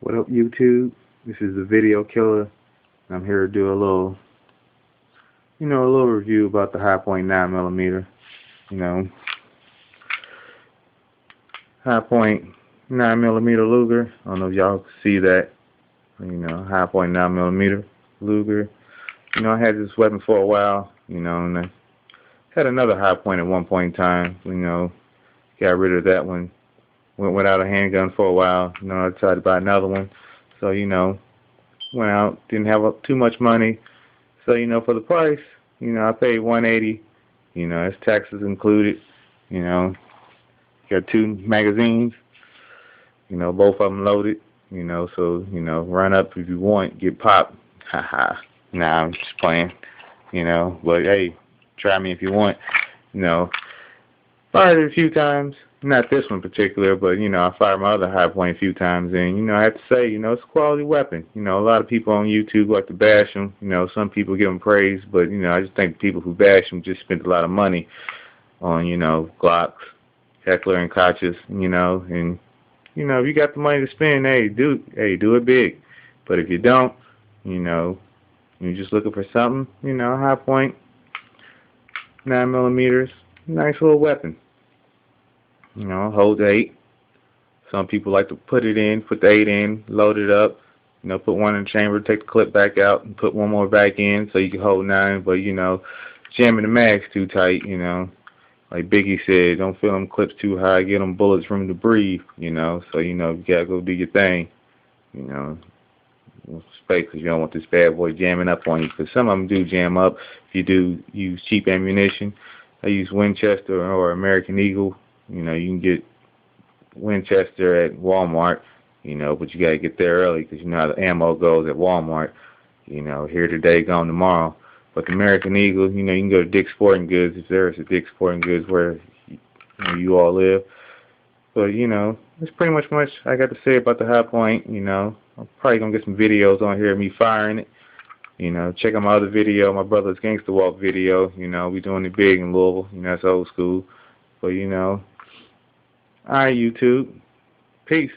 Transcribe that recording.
What up, YouTube? This is the Video Killer. I'm here to do a little, a little review about the Hi-Point 9mm. Hi-Point 9mm Luger. I don't know if y'all can see that. Hi-Point 9mm Luger. I had this weapon for a while, and I had another Hi-Point at one point in time. Got rid of that one. Went without a handgun for a while. I tried to buy another one. So, went out, didn't have too much money. So, for the price, I paid $180. It's taxes included. Got 2 magazines. Both of them loaded. So, run up if you want, get popped. Haha. Nah, I'm just playing. But hey, try me if you want. Fired it a few times. Not this one particular, but, I fired my other Hi-Point a few times, and, I have to say, it's a quality weapon. A lot of people on YouTube like to bash them. Some people give them praise, but, I just think people who bash them just spent a lot of money on, Glocks, Heckler and Kochs, and, if you got the money to spend, hey, do it big. But if you don't, you're just looking for something, Hi-Point 9mm, nice little weapon. Holds 8. Some people like to put the 8 in, load it up, put one in the chamber, take the clip back out, and put one more back in so you can hold 9. But, jamming the mags too tight, like Biggie said, don't fill them clips too high, get them bullets room to breathe, so, you gotta go do your thing, space, because you don't want this bad boy jamming up on you, because some of them do jam up if you do use cheap ammunition. I use Winchester or American Eagle. You can get Winchester at Walmart, but you got to get there early because you know how the ammo goes at Walmart. Here today, gone tomorrow. But the American Eagle, you can go to Dick's Sporting Goods if there is a Dick's Sporting Goods where you all live. But, that's pretty much I got to say about the Hi-Point. I'm probably going to get some videos on here of me firing it. Check out my other video, my brother's Gangsta Walk video. We doing it big in Louisville. It's old school. But, alright, YouTube. Peace.